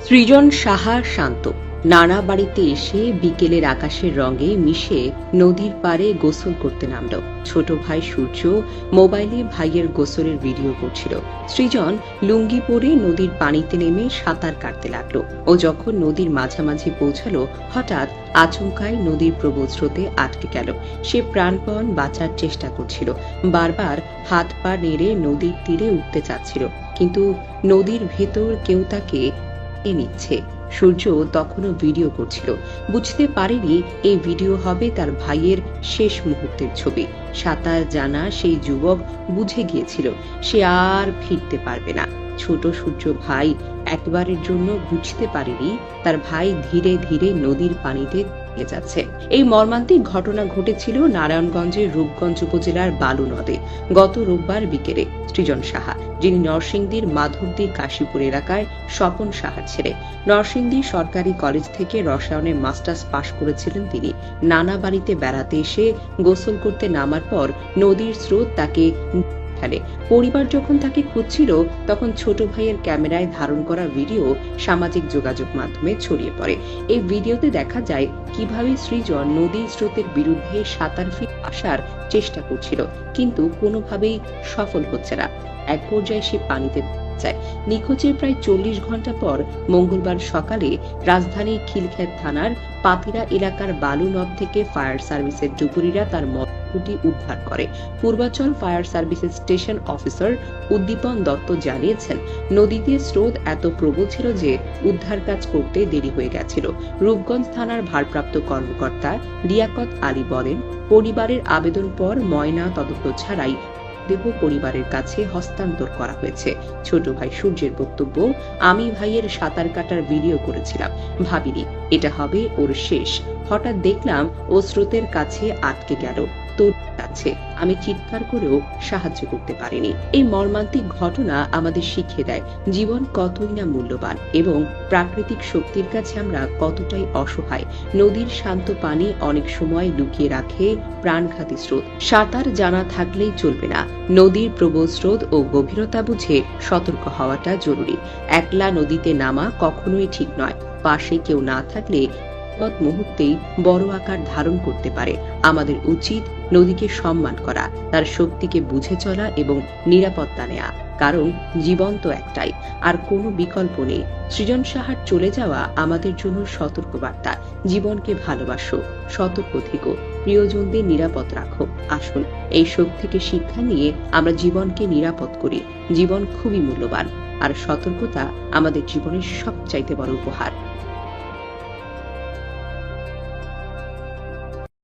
সৃজন সাহা শান্ত নানা বাড়িতে এসে বিকেলের আকাশের রঙে মিশে নদীর পাড়ে গোসল করতে নামল। ছোট ভাই সূর্য মোবাইলে ভাইয়ের গোসলের ভিডিও করছিল। সৃজন লুঙ্গি পরে নদীর পানিতে নেমে সাঁতার কাটতে লাগলো। ও যখন নদীর মাঝামাঝি পৌঁছালো, হঠাৎ আচমকায় নদীর প্রবল স্রোতে আটকে গেল। সে প্রাণপণ বাঁচার চেষ্টা করছিল, বারবার হাত পা নেড়ে নদীর তীরে উঠতে চাচ্ছিল, কিন্তু নদীর ভেতর কেউ তাকে নিচ্ছে। সূর্য তখনও ভিডিও করছিল, বুঝতে পারেনি এই ভিডিও হবে তার ভাইয়ের শেষ মুহূর্তের ছবি। সাঁতার জানা সেই যুবক বুঝে গিয়েছিল সে আর ফিরতে পারবে না। ছোট সূর্য ভাই একবারের জন্য বুঝতে পারেনি তার ভাই ধীরে ধীরে নদীর পানিতে যাচ্ছে। এই মর্মান্তিক ঘটনা ঘটেছিল নারায়ণগঞ্জের রূপগঞ্জ উপজেলার বালু নদে গত রোববার বিকেলে। সৃজন সাহা, যিনি নরসিংদীর মাধবদী কাশীপুর এলাকায় স্বপন সাহার ছেলে, নরসিংদী সরকারি কলেজ থেকে রসায়নে মাস্টার্স পাশ করেছিলেন তিনি। নানা বাড়িতে বেড়াতে এসে গোসল করতে নামার পর নদীর স্রোত তাকে ফেলে। পরিবার যখন তাকে খুঁজছিল, তখন ছোট ভাইয়ের ক্যামেরায় ধারণ করা ভিডিও সামাজিক যোগাযোগ মাধ্যমে ছড়িয়ে পড়ে। এই ভিডিওতে দেখা যায় কিভাবে সৃজন নদীর স্রোতের বিরুদ্ধে সাঁতার আসার চেষ্টা করছিল, কিন্তু কোনোভাবেই সফল হচ্ছে না। এক পর্যায়ে সে পানিতে যায়। নিখোঁজের প্রায় 40 ঘন্টা পর মঙ্গলবার সকালে রাজধানীর খিলক্ষেত থানার পাতিরা এলাকার বালু নদ থেকে ফায়ার সার্ভিসের ডুবুরিরা তার মরদেহটি উদ্ধার করে। পূর্বাচল ফায়ার সার্ভিসের স্টেশন অফিসার উদ্দীপন দত্ত জানিয়েছেন, নদীতে স্রোত এত প্রবল ছিল যে উদ্ধার কাজ করতে দেরি হয়ে গেছিল। রূপগঞ্জ থানার ভারপ্রাপ্ত কর্মকর্তা লিয়াকত আলী বলেন, পরিবারের আবেদন পর ময়না তদন্ত ছাড়াই দেহ পরিবারের কাছে হস্তান্তর করা হয়েছে। ছোট ভাই সূর্যের বক্তব্য, আমি ভাইয়ের সাঁতার কাটার ভিডিও করেছিলাম, ভাবিনি এটা হবে ওর শেষ। হঠাৎ দেখলাম ও স্রোতের কাছে আটকে গেল, তোর কাছে আমি চিৎকার করেও সাহায্য করতে পারিনি। এই মর্মান্তিক ঘটনা আমাদের শিখিয়ে দেয় জীবন কতই না মূল্যবান এবং প্রাকৃতিক শক্তির কাছে আমরা কতটাই অসহায়। নদীর শান্ত পানি অনেক সময় লুকিয়ে রাখে প্রাণঘাতী স্রোত। সাঁতার জানা থাকলেই চলবে না, নদীর প্রবল স্রোত ও গভীরতা বুঝে সতর্ক হওয়াটা জরুরি। একলা নদীতে নামা কখনোই ঠিক নয়, পাশে কেউ না থাকলে মুহূর্তেই বড় আকার ধারণ করতে পারে। আমাদের উচিত নদীকে সম্মান করা, তার শক্তিকে বুঝে চলা এবং নিরাপত্তা নেয়া, কারণ জীবন তো একটাই, আর কোনো বিকল্প নেই। সৃজন সাহার চলে যাওয়া আমাদের জন্য সতর্কবার্তা। জীবনকে ভালোবাসো, সতর্ক থেকো, প্রিয়জনদের নিরাপদ রাখো। আসুন এই শোক থেকে শিক্ষা নিয়ে আমরা জীবনকে নিরাপদ করি। জীবন খুবই মূল্যবান, আর সতর্কতা আমাদের জীবনের সবচাইতে বড় উপহার।